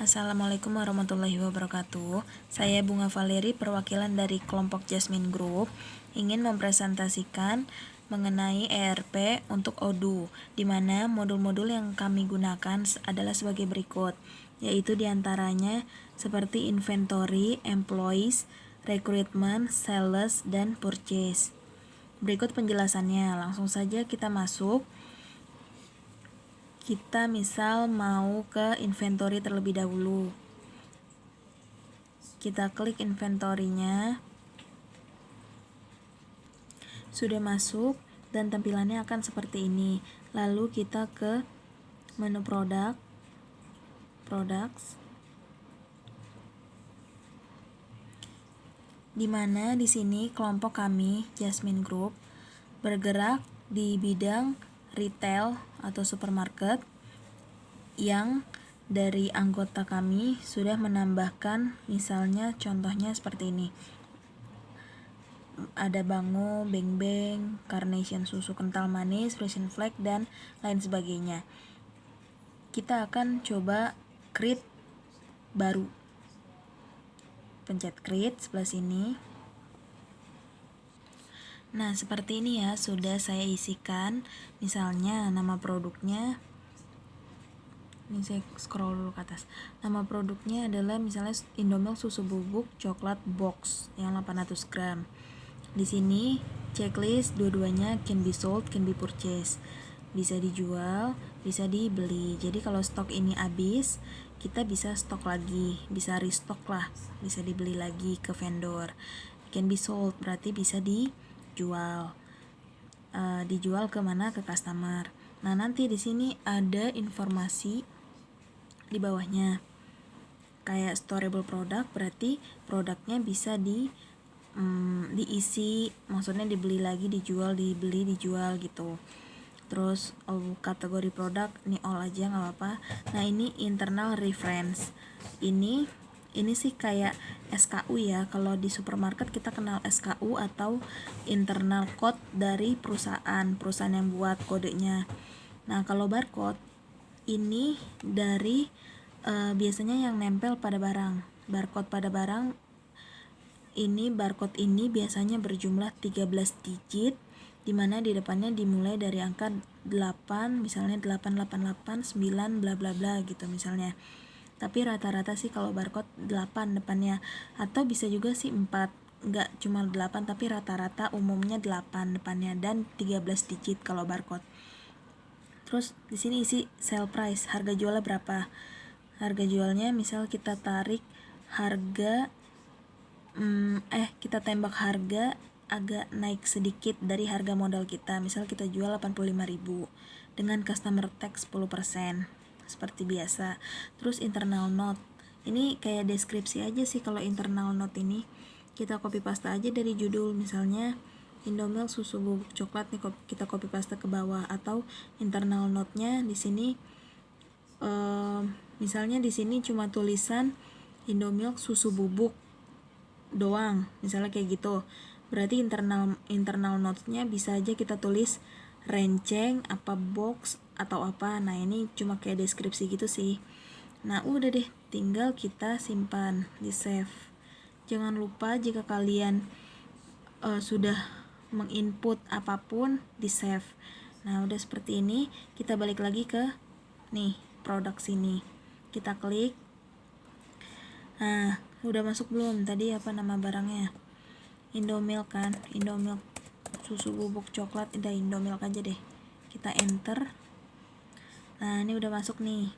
Assalamualaikum warahmatullahi wabarakatuh. Saya Bunga Valeri, perwakilan dari kelompok Jasmine Group, ingin mempresentasikan mengenai ERP untuk Odoo, di mana modul-modul yang kami gunakan adalah sebagai berikut, yaitu diantaranya seperti inventory, employees, recruitment, sales, dan purchase. Berikut penjelasannya, langsung saja kita masuk. Kita misal mau ke inventory terlebih dahulu. Kita klik inventory-nya. Sudah masuk dan tampilannya akan seperti ini. Lalu kita ke menu product, products. Di mana di sini kelompok kami Jasmine Group bergerak di bidang retail atau supermarket yang dari anggota kami sudah menambahkan, misalnya contohnya seperti ini. Ada Bango, Beng Beng, Carnation susu kental manis, Frisian Flag, dan lain sebagainya. Kita akan coba create baru. Pencet create sebelah sini. Nah, seperti ini ya, sudah saya isikan. Misalnya nama produknya, ini saya scroll dulu ke atas. Nama produknya adalah misalnya Indomilk susu bubuk coklat box yang 800 gram. Di sini checklist dua-duanya can be sold, can be purchased. Bisa dijual, bisa dibeli. Jadi kalau stok ini habis, kita bisa stok lagi, bisa restock lah, bisa dibeli lagi ke vendor. Can be sold berarti bisa dijual. Dijual ke mana? Ke customer. Nah, nanti di sini ada informasi di bawahnya. Kayak storable product berarti produknya bisa diisi, maksudnya dibeli lagi, dijual, dibeli, dijual gitu. Terus kategori produk ini all aja nggak apa-apa. Nah, ini internal reference. Ini sih kayak SKU ya. Kalau di supermarket kita kenal SKU atau internal code dari perusahaan yang buat kodenya. Nah, kalau barcode ini dari biasanya yang nempel pada barang. Barcode pada barang ini, barcode ini biasanya berjumlah 13 digit, dimana di depannya dimulai dari angka 8, misalnya 888, 9, bla bla bla gitu misalnya. Tapi rata-rata sih kalau barcode 8 depannya, atau bisa juga sih 4, enggak cuma 8 tapi rata-rata umumnya 8 depannya dan 13 digit kalau barcode. Terus di sini isi sell price, harga jualnya berapa. Harga jualnya misal kita tarik harga kita tembak harga agak naik sedikit dari harga modal kita. Misal kita jual 85.000 dengan customer tax 10%. Seperti biasa. Terus internal note. Ini kayak deskripsi aja sih kalau internal note ini. Kita copy paste aja dari judul, misalnya Indomilk susu bubuk coklat nih, kita copy paste ke bawah. Atau internal note-nya di sini misalnya di sini cuma tulisan Indomilk susu bubuk doang, misalnya kayak gitu. Berarti internal notes-nya bisa aja kita tulis renceng, apa box atau apa. Nah, ini cuma kayak deskripsi gitu sih. Nah, udah deh, tinggal kita simpan di save. Jangan lupa jika kalian sudah menginput apapun di save. Nah, udah seperti ini. Kita balik lagi ke nih produk sini, kita klik. Nah, udah masuk belum tadi apa nama barangnya? Indomilk kan, Indomilk susu bubuk coklat, udah Indomilk aja deh. Kita enter. Nah, ini udah masuk nih.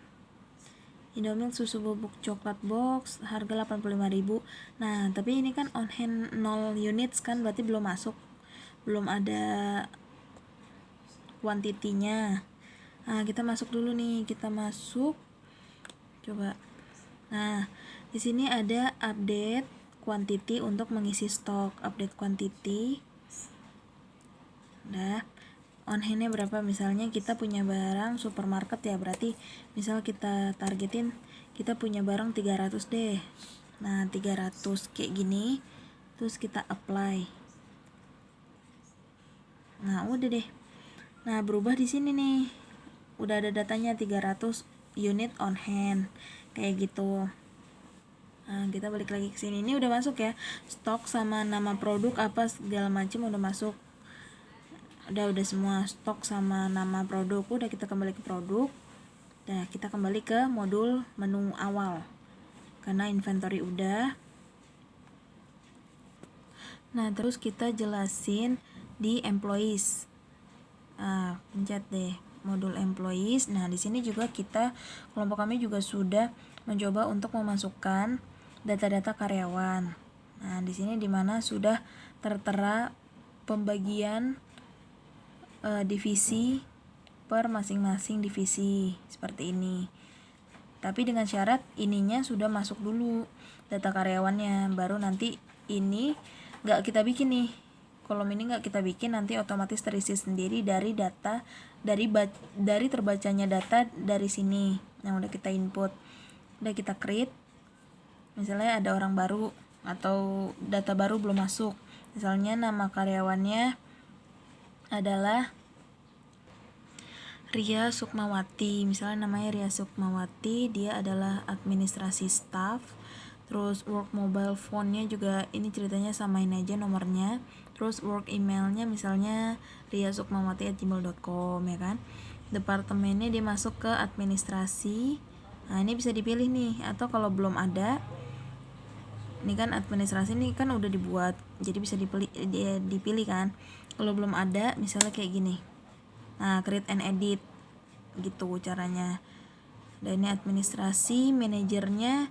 Indomilk susu bubuk coklat box harga 85.000. Nah, tapi ini kan on hand 0 units kan, berarti belum masuk. Belum ada kuantitinya. Nah, kita masuk dulu nih, kita masuk. Coba. Nah, di sini ada update quantity untuk mengisi stok, update quantity. Udah. On hand-nya berapa? Misalnya kita punya barang supermarket ya, berarti misal kita targetin kita punya barang 300 deh. Nah, 300 kayak gini. Terus kita apply. Nah, udah deh. Nah, berubah di sini nih. Udah ada datanya 300 unit on hand. kayak gitu. Nah, kita balik lagi ke sini. Ini udah masuk ya, stok sama nama produk apa segala macam udah masuk. Udah semua, stok sama nama produk udah. Kita kembali ke produk. Nah, kita kembali ke modul menu awal karena inventory udah. Nah, terus kita jelasin di employees. Pencet deh modul employees. Nah, di sini juga kelompok kami juga sudah mencoba untuk memasukkan data-data karyawan. Nah, di sini dimana sudah tertera pembagian divisi per masing-masing divisi seperti ini. Tapi dengan syarat ininya sudah masuk dulu data karyawannya, baru nanti ini nggak kita bikin nih. Kolom ini nggak kita bikin, nanti otomatis terisi sendiri dari data dari terbacanya data dari sini yang udah kita input. Udah kita create. Misalnya ada orang baru atau data baru belum masuk. Misalnya nama karyawannya adalah Ria Sukmawati. Misalnya namanya Ria Sukmawati, dia adalah administrasi staff. Terus work mobile phone-nya juga ini ceritanya samain aja nomornya. Terus work emailnya misalnya riasukmawati@gmail.com ya kan. Departemennya dia masuk ke administrasi. Nah, ini bisa dipilih nih, atau kalau belum ada, ini kan administrasi ini kan udah dibuat, jadi bisa dipilih kan. Kalau belum ada misalnya kayak gini, nah create and edit gitu caranya. Dan ini administrasi, manajernya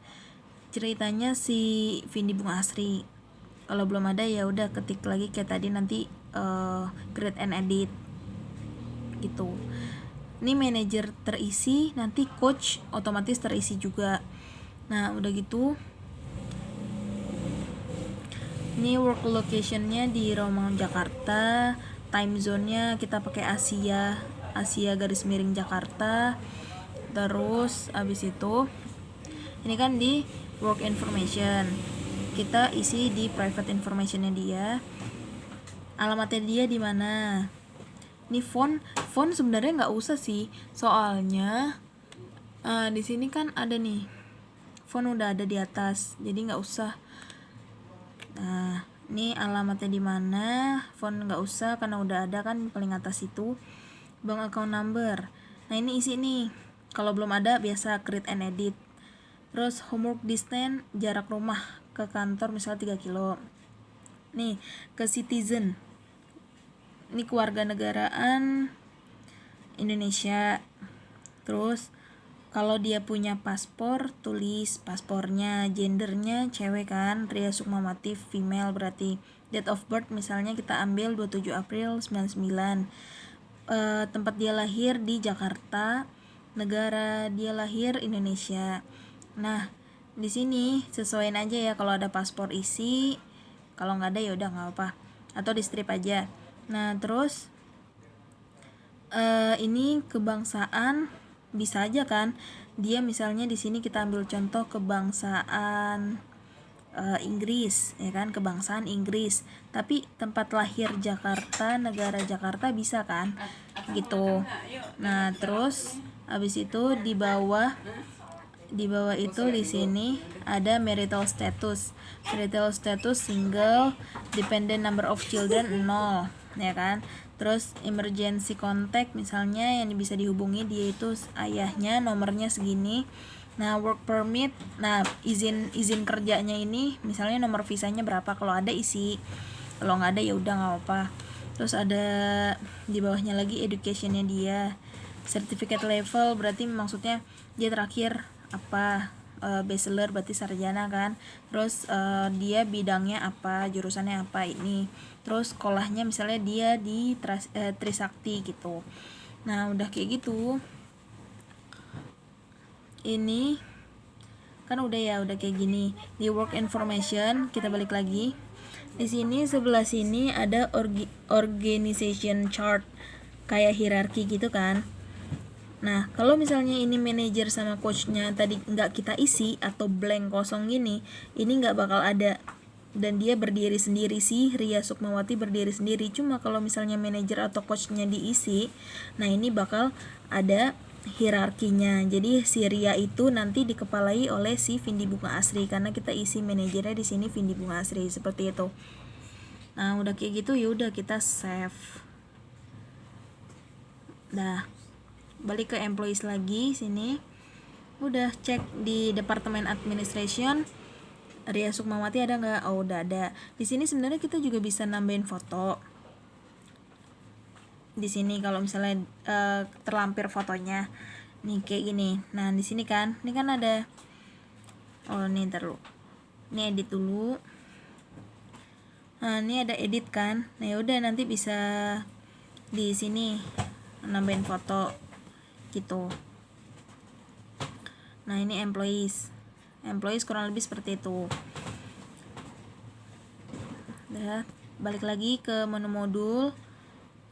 ceritanya si Vindi Bunga Asri. Kalau belum ada ya udah ketik lagi kayak tadi, nanti create and edit gitu. Ini manajer terisi, nanti coach otomatis terisi juga. Nah, udah gitu. Ini work location-nya di Rawamangun, Jakarta. Time zone-nya kita pakai Asia garis miring Jakarta. Terus abis itu ini kan di work information, kita isi di private information-nya dia. Alamatnya dia di mana? Ini font sebenarnya nggak usah sih, soalnya di sini kan ada nih font udah ada di atas, jadi nggak usah. Nah, ini alamatnya di mana, font nggak usah karena udah ada kan paling atas itu. Bank account number, nah ini isi nih. Kalau belum ada biasa create and edit. Terus homework distance, jarak rumah ke kantor misalnya 3 kilo. Nih ke citizen, ini kewarganegaraan Indonesia. Terus kalau dia punya paspor, tulis paspornya, gendernya cewek kan, Ria Sukmawati female berarti. Date of birth misalnya kita ambil 27 April 99. Tempat dia lahir di Jakarta, negara dia lahir Indonesia. Nah, di sini sesuaiin aja ya, kalau ada paspor isi, kalau nggak ada ya udah nggak apa, atau di strip aja. Nah, terus ini kebangsaan bisa aja kan, dia misalnya di sini kita ambil contoh kebangsaan Inggris ya kan, kebangsaan Inggris, tapi tempat lahir Jakarta, negara Jakarta bisa kan gitu. Nah, terus habis itu di bawah itu di sini ada marital status single, dependent number of children 0 ya kan. Terus emergency contact misalnya yang bisa dihubungi dia itu ayahnya, nomornya segini. Nah, work permit, nah izin kerjanya ini misalnya nomor visanya berapa, kalau ada isi, kalau nggak ada ya udah nggak apa. Terus ada di bawahnya lagi educationnya dia, certificate level berarti maksudnya dia terakhir apa, bachelor berarti sarjana kan. Terus dia bidangnya apa, jurusannya apa ini. Terus sekolahnya misalnya dia di Trisakti gitu. Nah, udah kayak gitu. Ini kan udah kayak gini. Di work information kita balik lagi. Di sini sebelah sini ada organization chart, kayak hierarki gitu kan. Nah, kalau misalnya ini manajer sama coachnya tadi nggak kita isi atau blank kosong gini, ini nggak bakal ada. Dan dia berdiri sendiri sih, Ria Sukmawati berdiri sendiri. Cuma kalau misalnya manajer atau coachnya diisi, nah ini bakal ada hierarkinya. Jadi si Ria itu nanti dikepalai oleh si Vindi Bunga Asri karena kita isi manajernya di sini Vindi Bunga Asri seperti itu. Nah, udah kayak gitu ya udah kita save. Dah. Balik ke employees lagi sini. Udah cek di departemen administration Ria Sukmawati ada nggak? Oh, udah ada. Di sini sebenarnya kita juga bisa nambahin foto. Di sini kalau misalnya terlampir fotonya nih kayak gini. Nah, di sini kan ini kan ada nih ntar dulu. Ini edit dulu. Nah, ini ada edit kan. Nah, yaudah nanti bisa di sini nambahin foto gitu. Nah, ini employees kurang lebih seperti itu. Udah, balik lagi ke menu modul.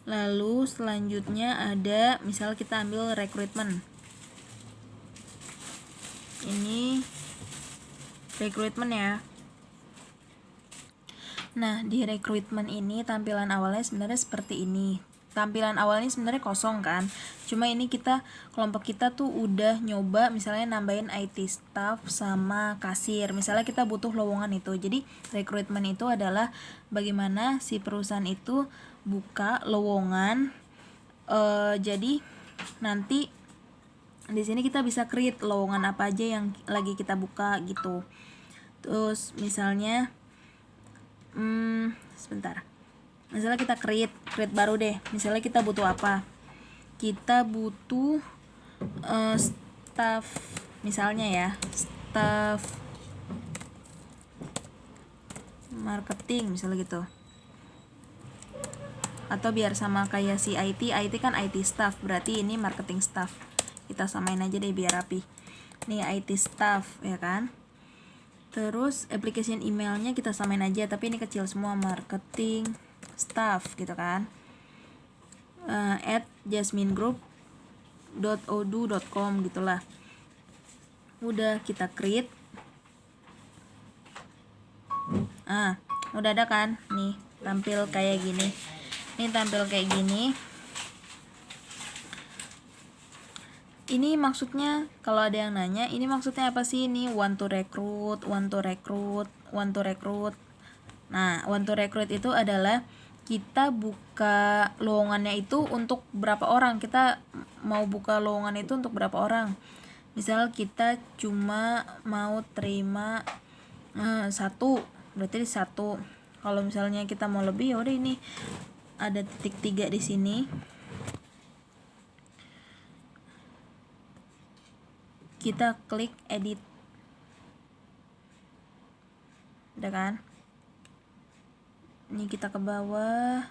Lalu selanjutnya ada misal kita ambil recruitment. Ini recruitment ya. Nah, di recruitment ini tampilan awalnya sebenarnya seperti ini. Tampilan awalnya sebenarnya kosong kan. Cuma ini kelompok kita tuh udah nyoba misalnya nambahin IT staff sama kasir. Misalnya kita butuh lowongan itu. Jadi recruitment itu adalah bagaimana si perusahaan itu buka lowongan. Jadi nanti di sini kita bisa create lowongan apa aja yang lagi kita buka gitu. Terus misalnya sebentar. Misalnya kita create baru deh. Misalnya kita butuh apa? Kita butuh staff misalnya ya, staff marketing misalnya gitu. Atau biar sama kayak si IT kan IT staff, berarti ini marketing staff. Kita samain aja deh biar rapi. Nih IT staff ya kan. Terus application emailnya kita samain aja, tapi ini kecil semua, marketing staff gitu kan. At jasminegroup.odoo.com gitulah. Udah kita create. Udah ada kan? Nih, tampil kayak gini. Ini maksudnya kalau ada yang nanya, ini maksudnya apa sih? Ini want to recruit. Nah, want to recruit itu adalah kita buka lowongannya itu untuk berapa orang. Kita mau buka lowongan itu untuk berapa orang. Misal kita cuma mau terima 1, berarti 1. Kalau misalnya kita mau lebih, ya udah ini ada titik 3 di sini. Kita klik edit. Udah kan? Ini kita ke bawah.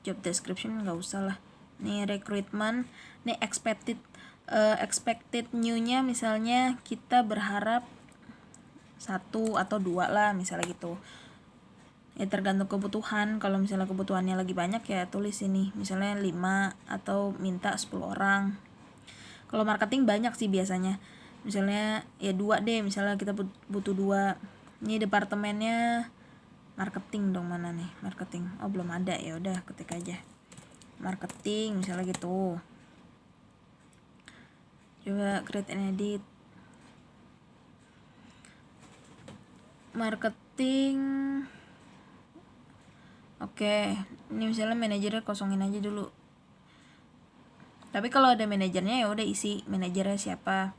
Job description nggak usah lah. Nih recruitment, nih expected new-nya misalnya kita berharap 1 atau 2 lah misalnya gitu. Ya tergantung kebutuhan. Kalau misalnya kebutuhannya lagi banyak ya tulis ini misalnya 5 atau minta 10 orang. Kalau marketing banyak sih biasanya, misalnya ya 2 deh, misalnya kita butuh 2. Ini departemennya marketing dong, mana nih marketing? Oh belum ada, ya udah ketik aja marketing misalnya gitu. Coba create and edit marketing. Oke, ini misalnya manajernya kosongin aja dulu. Tapi kalau ada manajernya ya udah isi manajernya siapa.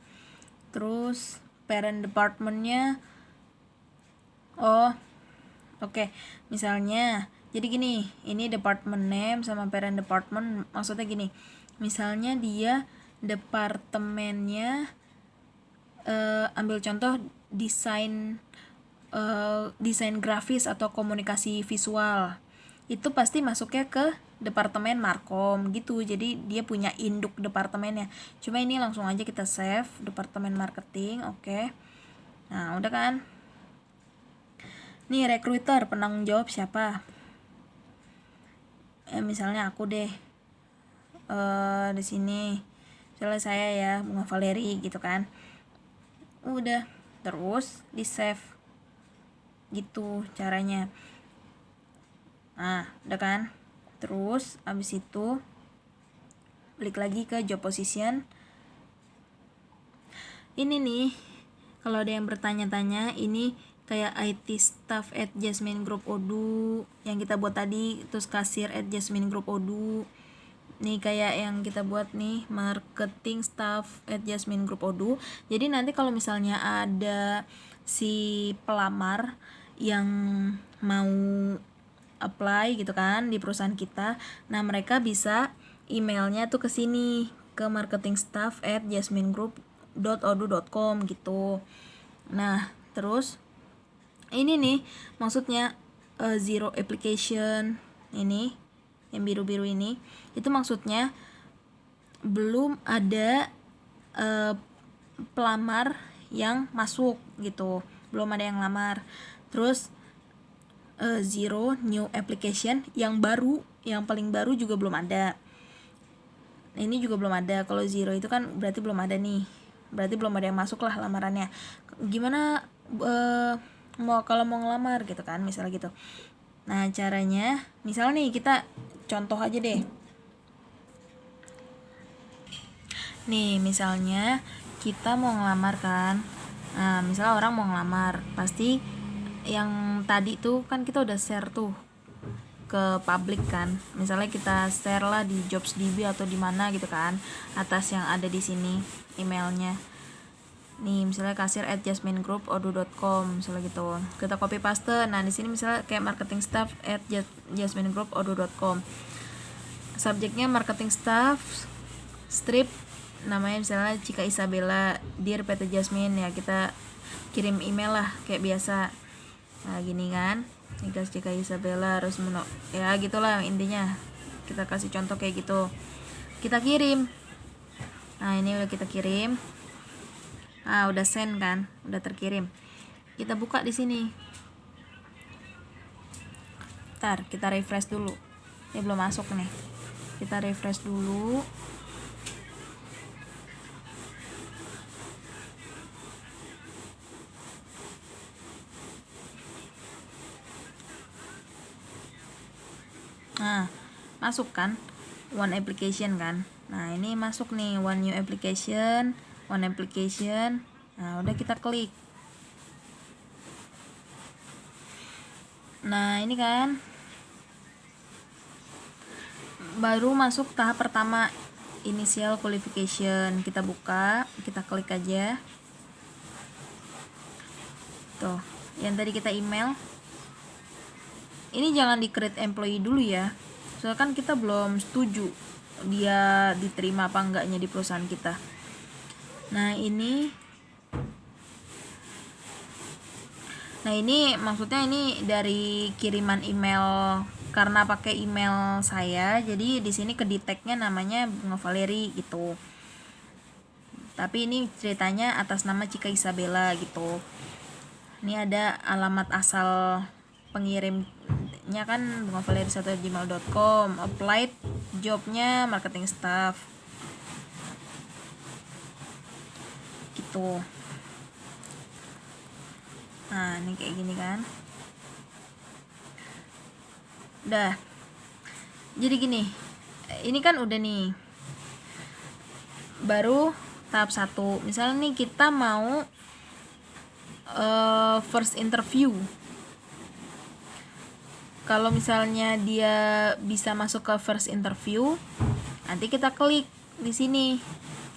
Terus parent departmentnya, oke. Misalnya jadi gini, ini department name sama parent department, maksudnya gini. Misalnya dia departemennya ambil contoh desain grafis atau komunikasi visual, itu pasti masuknya ke departemen markom gitu. Jadi dia punya induk departemennya. Cuma ini langsung aja kita save departemen marketing. Oke. Nah udah kan. Nih recruiter, penanggung jawab siapa? Misalnya aku deh. Di sini misalnya saya ya, Bunga Valeri gitu kan. Udah, terus di save gitu caranya. Nah udah kan. Terus abis itu Klik lagi ke job position. Ini nih, kalau ada yang bertanya-tanya, ini kayak IT staff at Jasmine Group Odoo yang kita buat tadi, terus kasir at Jasmine Group Odoo. Nih kayak yang kita buat nih, marketing staff at Jasmine Group Odoo. Jadi nanti kalau misalnya ada si pelamar yang mau apply gitu kan di perusahaan kita, nah mereka bisa emailnya tuh ke sini, ke marketingstaff@jasminegroup.odoo.com gitu. Nah terus ini nih maksudnya zero application, ini yang biru-biru ini, itu maksudnya belum ada pelamar yang masuk gitu, belum ada yang lamar. Terus zero new application, yang baru, yang paling baru juga belum ada. Ini juga belum ada. Kalau zero itu kan berarti belum ada nih, berarti belum ada yang masuk lah lamarannya. Gimana kalau mau ngelamar gitu kan, misalnya gitu. Nah caranya, misalnya nih kita contoh aja deh. Nih misalnya kita mau ngelamar kan. Nah misalnya orang mau ngelamar, pasti yang tadi tuh kan kita udah share tuh ke publik kan. Misalnya kita share lah di JobsDB atau di mana gitu kan, atas yang ada di sini emailnya. Nih misalnya kasir at jasminegroup.odoo.com misalnya gitu, kita copy paste. Nah di sini misalnya kayak marketing staff at jasminegroup.odoo.com, subjeknya marketing staff, strip namanya misalnya Cika Isabella, Dear PT Jasmine, ya kita kirim email lah kayak biasa. Nah gini kan, Nikas Cika Isabella harus ya gitulah intinya, kita kasih contoh kayak gitu, kita kirim. Nah ini udah kita kirim. Ah udah send kan, udah terkirim. Kita buka di sini. Ntar kita refresh dulu. Ini belum masuk nih. Kita refresh dulu. Nah masuk kan, one application kan. Nah ini masuk nih, one new application, one application. Nah udah kita klik. Nah ini kan baru masuk tahap pertama, initial qualification. Kita buka, kita klik aja tuh yang tadi kita email. Ini jangan di create employee dulu ya, soalnya kan kita belum setuju dia diterima apa enggaknya di perusahaan kita. Nah ini maksudnya ini dari kiriman email, karena pakai email saya, jadi di sini kedeteknya namanya Bunga Valeri gitu. Tapi ini ceritanya atas nama Cika Isabella gitu. Ini ada alamat asal pengirimnya kan bungavaleri1@gmail.com, applied jobnya marketing staff gitu. Nah ini kayak gini kan, udah jadi gini. Ini kan udah nih, baru tahap 1. Misalnya nih kita mau first interview. Kalau misalnya dia bisa masuk ke first interview, nanti kita klik di sini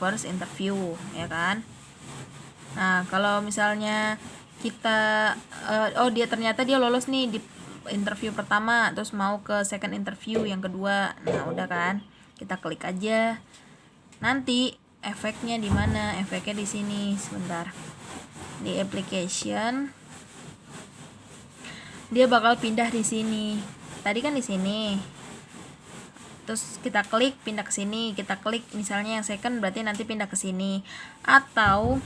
first interview, ya kan. Nah kalau misalnya kita dia ternyata dia lolos nih di interview pertama, terus mau ke second interview yang kedua, nah udah kan, kita klik aja. Nanti efeknya di mana? Efeknya di sini, sebentar, di application. Dia bakal pindah di sini. Tadi kan di sini. Terus kita klik pindah ke sini, kita klik misalnya yang second, berarti nanti pindah ke sini. Atau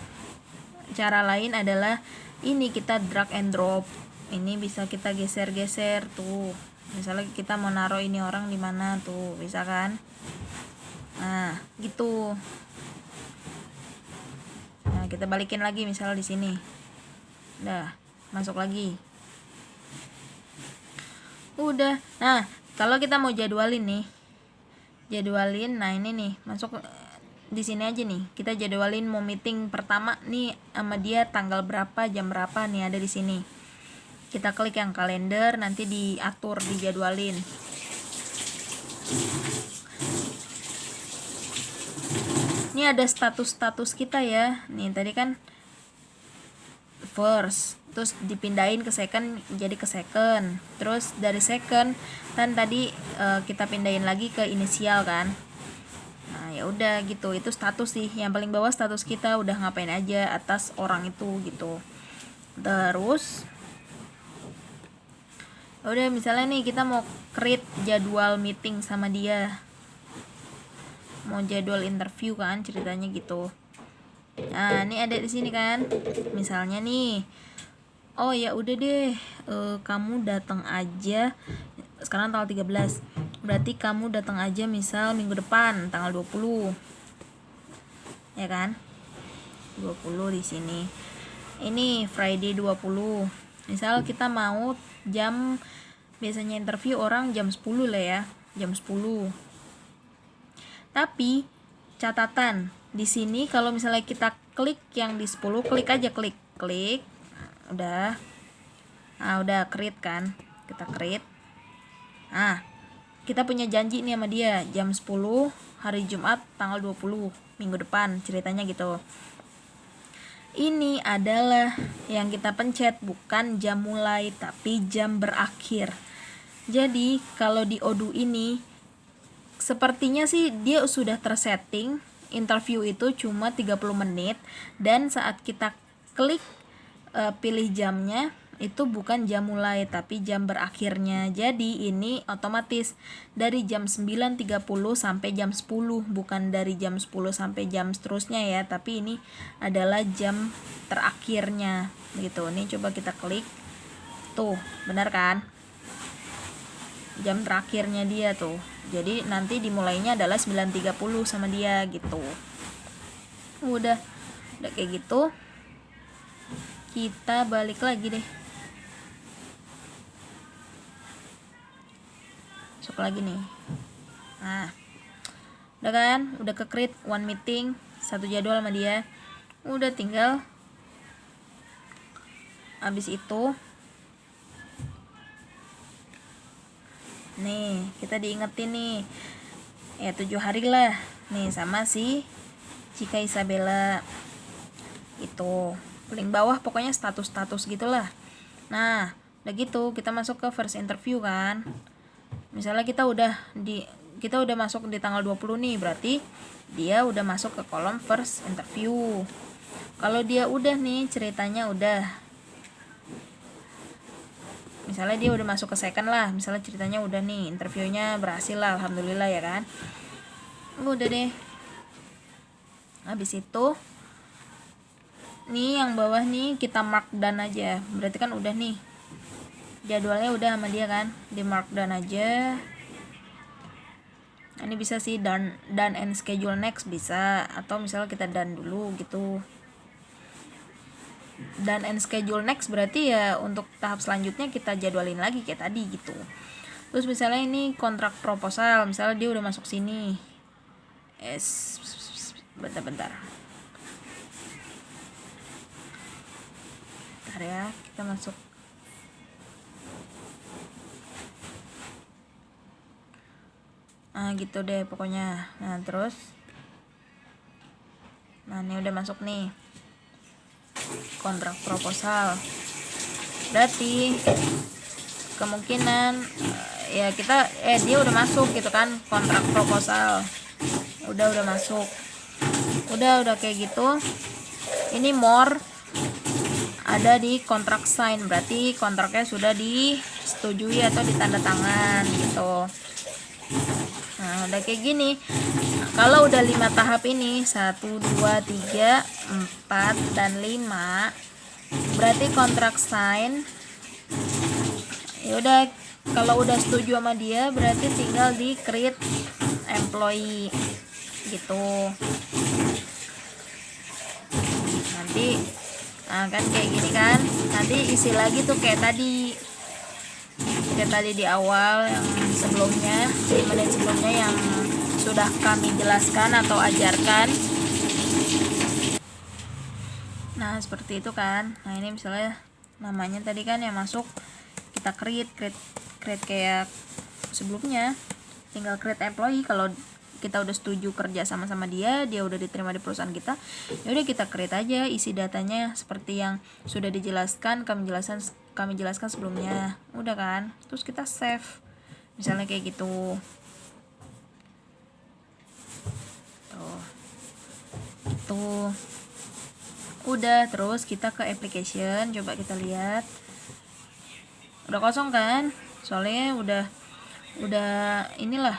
cara lain adalah ini, kita drag and drop. Ini bisa kita geser-geser tuh. Misalnya kita mau naruh ini orang di mana tuh, bisa kan? Nah, gitu. Nah, kita balikin lagi misalnya di sini. Udah, masuk lagi. Udah. Nah, kalau kita mau jadwalin nih, jadwalin. Nah ini nih masuk di sini aja nih, kita jadwalin mau meeting pertama nih sama dia tanggal berapa, jam berapa nih, ada di sini. Kita klik yang kalender, nanti diatur, dijadwalin. Ini ada status-status kita ya. Nih tadi kan first, terus dipindahin ke second, jadi ke second. Terus dari second kan tadi kita pindahin lagi ke inisial kan. Nah ya udah gitu, itu status sih. Yang paling bawah status kita udah ngapain aja atas orang itu gitu. Terus udah misalnya nih kita mau create jadwal meeting sama dia, mau jadwal interview kan ceritanya gitu. Nah ini ada di sini kan, misalnya nih, oh ya udah deh, kamu datang aja, sekarang tanggal 13, berarti kamu datang aja misal minggu depan tanggal 20, ya kan, 20 di sini. Ini Friday 20, misal kita mau jam, biasanya interview orang jam 10 lah ya, jam 10. Tapi catatan di sini kalau misalnya kita klik yang di 10, klik aja, klik udah. Nah udah create kan, kita create. Nah kita punya janji nih sama dia jam 10 hari Jumat tanggal 20 minggu depan, ceritanya gitu. Ini adalah yang kita pencet, bukan jam mulai tapi jam berakhir. Jadi kalau di Odoo ini sepertinya sih dia sudah tersetting interview itu cuma 30 menit, dan saat kita klik pilih jamnya itu bukan jam mulai tapi jam berakhirnya. Jadi ini otomatis dari jam 9.30 sampai jam 10, bukan dari jam 10 sampai jam seterusnya ya, tapi ini adalah jam terakhirnya gitu. Ini coba kita klik, tuh benar kan, jam terakhirnya dia tuh. Jadi nanti dimulainya adalah 9.30 sama dia gitu. Udah kayak gitu. Kita balik lagi deh. Masuk lagi nih. Nah, udah kan? Udah ke create one meeting, satu jadwal sama dia. Udah tinggal habis itu nih kita diingetin nih ya 7 hari lah nih sama si Cika Isabella itu paling bawah, pokoknya status-status gitulah. Nah udah gitu kita masuk ke first interview kan, misalnya kita udah masuk di tanggal 20 nih, berarti dia udah masuk ke kolom first interview. Kalau dia udah nih ceritanya udah, misalnya dia udah masuk ke second lah, misalnya ceritanya udah nih, interviewnya berhasil lah, alhamdulillah ya kan. Udah deh, habis itu nih yang bawah nih kita mark done aja, berarti kan udah nih jadwalnya udah sama dia kan, di mark done aja. Ini bisa sih done and schedule next bisa, atau misalnya kita done dulu gitu. Dan and schedule next berarti ya untuk tahap selanjutnya kita jadwalin lagi kayak tadi gitu. Terus misalnya ini kontrak proposal, misalnya dia udah masuk sini. Bentar ya, kita masuk. Nah gitu deh pokoknya. Nah terus, nah ini udah masuk nih kontrak proposal, berarti kemungkinan ya kita dia udah masuk gitu kan, kontrak proposal udah masuk, udah kayak gitu. Ini more ada di kontrak sign, berarti kontraknya sudah disetujui atau ditanda tangan gitu. Nah udah kayak gini. Kalau udah 5 tahap ini, 1, 2, 3, 4, dan 5, berarti kontrak sign. Ya udah, kalau udah setuju sama dia, berarti tinggal di create employee gitu. Nanti, nah kan kayak gini kan. Nanti isi lagi tuh kayak tadi di awal yang sebelumnya, 5 menit sebelumnya yang sudah kami jelaskan atau ajarkan. Nah seperti itu kan. Nah ini misalnya namanya tadi kan yang masuk kita create kayak sebelumnya, tinggal create employee. Kalau kita udah setuju kerja sama dia udah diterima di perusahaan kita, ya udah kita create aja, isi datanya seperti yang sudah dijelaskan kami jelaskan sebelumnya, udah kan. Terus kita save misalnya kayak gitu tuh, itu udah. Terus kita ke application, coba kita lihat udah kosong kan, soalnya udah inilah,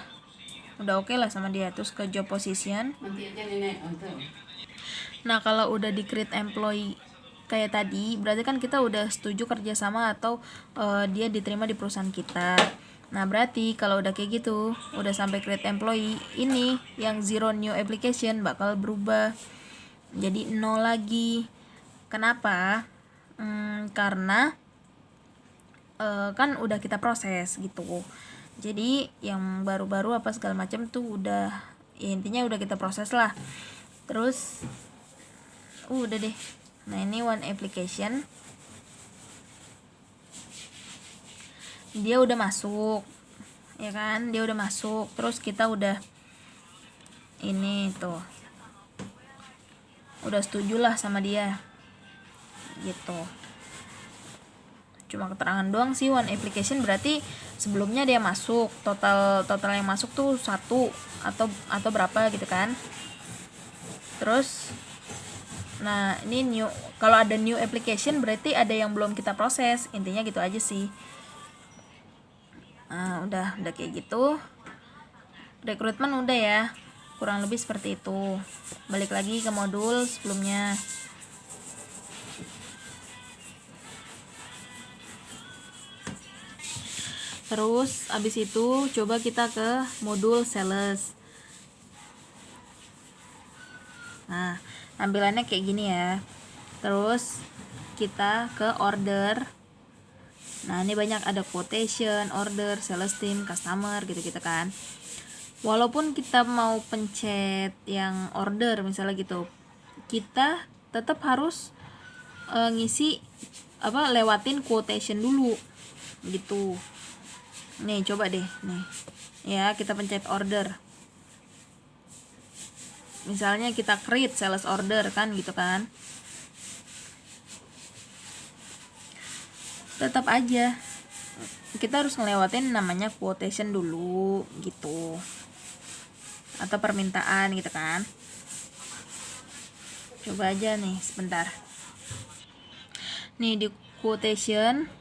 udah oke lah sama dia. Terus ke job position. Nah kalau udah di create employee kayak tadi, berarti kan kita udah setuju kerjasama atau dia diterima di perusahaan kita. Nah berarti kalau udah kayak gitu, udah sampai create employee, ini yang zero new application bakal berubah jadi 0 lagi. Kenapa? Karena kan udah kita proses gitu. Jadi yang baru-baru apa segala macam tuh udah, ya intinya udah kita proses lah. Terus udah deh. Nah ini one application, dia udah masuk ya kan, dia udah masuk. Terus kita udah ini tuh udah setuju lah sama dia gitu. Cuma keterangan doang sih one application, berarti sebelumnya dia masuk, total yang masuk tuh 1 atau berapa gitu kan. Terus nah ini new, kalau ada new application berarti ada yang belum kita proses, intinya gitu aja sih. Nah udah kayak gitu. Rekrutmen udah ya, kurang lebih seperti itu. Balik lagi ke modul sebelumnya. Terus abis itu coba kita ke modul sales. Nah tampilannya kayak gini ya. Terus kita ke order. Nah ini banyak, ada quotation, order, sales team, customer gitu-gitu kan. Walaupun kita mau pencet yang order misalnya gitu, kita tetap harus ngisi lewatin quotation dulu gitu. Nih coba deh nih ya, kita pencet order, misalnya kita create sales order kan gitu kan, tetap aja kita harus ngelewatin namanya quotation dulu gitu, atau permintaan gitu kan. Coba aja nih sebentar. Nih di quotation,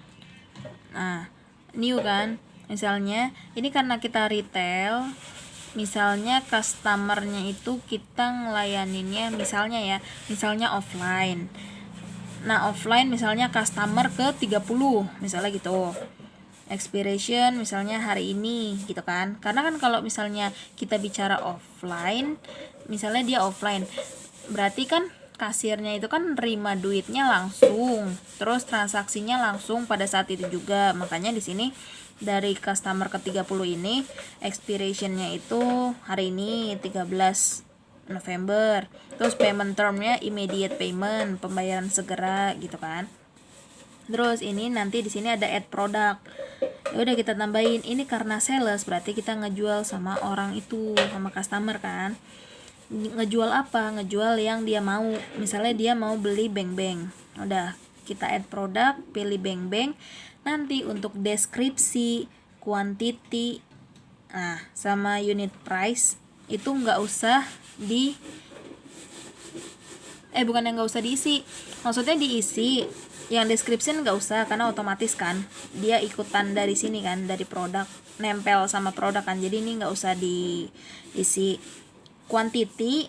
nah new kan, misalnya ini karena kita retail, misalnya customernya itu kita ngelayaninnya misalnya offline. Nah offline misalnya customer ke 30 misalnya gitu, expiration misalnya hari ini gitu kan. Karena kan kalau misalnya kita bicara offline, misalnya dia offline, berarti kan kasirnya itu kan nerima duitnya langsung, terus transaksinya langsung pada saat itu juga. Makanya di sini dari customer ke 30 ini expirationnya itu hari ini 13 November. Terus payment termnya immediate payment, pembayaran segera gitu kan. Terus ini nanti di sini ada add product. Ya udah kita tambahin, ini karena sales berarti kita ngejual sama orang itu, sama customer kan. Ngejual apa? Ngejual yang dia mau. Misalnya dia mau beli beng-beng. Udah, kita add product, pilih beng-beng. Nanti untuk deskripsi, quantity, nah sama unit price itu nggak usah diisi. Maksudnya diisi, yang description nggak usah karena otomatis kan dia ikutan dari sini kan, dari produk, nempel sama produk kan, jadi ini nggak usah diisi. Quantity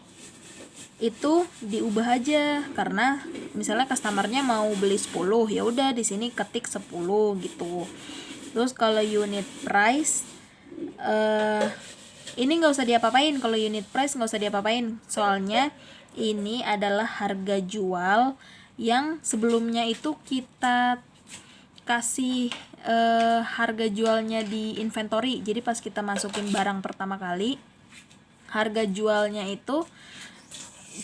itu diubah aja, karena misalnya customernya mau beli 10, ya udah di sini ketik 10 gitu. Terus kalau unit price ini nggak usah diapa-apain. Kalau unit price nggak usah diapa-apain, soalnya ini adalah harga jual yang sebelumnya itu kita kasih harga jualnya di inventory. Jadi pas kita masukin barang pertama kali harga jualnya itu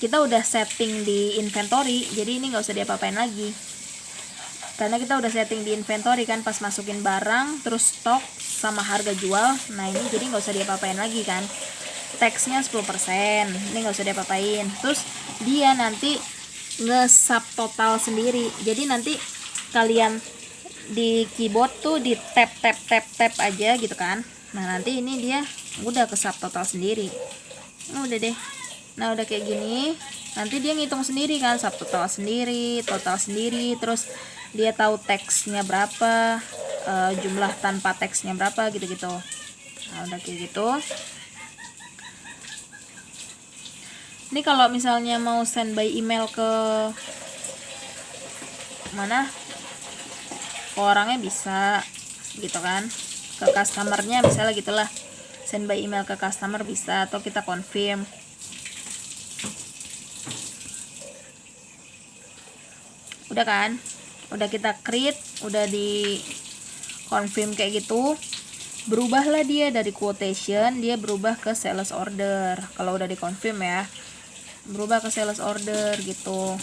kita udah setting di inventory, jadi ini nggak usah diapa-apain lagi karena kita udah setting di inventory kan pas masukin barang, terus stok sama harga jual. Nah ini jadi nggak usah diapa-apain lagi kan, taxnya 10%, ini nggak usah diapa-apain. Terus dia nanti nge-subtotal sendiri, jadi nanti kalian di keyboard tuh di tap aja gitu kan. Nah nanti ini dia udah ke subtotal sendiri. Udah deh. Nah udah kayak gini, nanti dia ngitung sendiri kan, subtotal sendiri, total sendiri, terus dia tahu teksnya berapa, jumlah tanpa teksnya berapa gitu-gitu. Nah udah kayak gitu. Ini kalau misalnya mau send by email ke mana, ke orangnya bisa gitu kan, ke customernya misalnya gitulah, send by email ke customer bisa, atau kita confirm. Udah kan, udah kita create, udah di confirm kayak gitu, berubahlah dia dari quotation, dia berubah ke sales order. Kalau udah di confirm ya, berubah ke sales order gitu.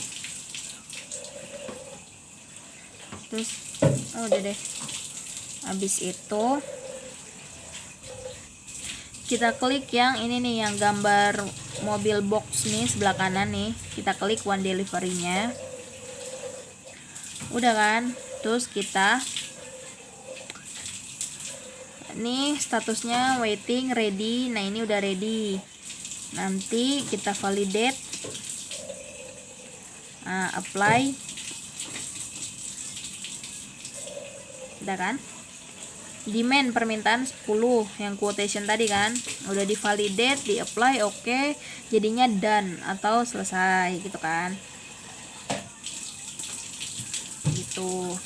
Terus udah deh, habis itu kita klik yang ini nih, yang gambar mobil box nih sebelah kanan nih, kita klik one delivery-nya. Udah kan, terus kita nih statusnya waiting, ready. Nah ini udah ready, nanti kita validate. Nah apply, udah kan, demand permintaan 10 yang quotation tadi kan, udah di validate, di apply, oke, jadinya done atau selesai gitu kan, gitu.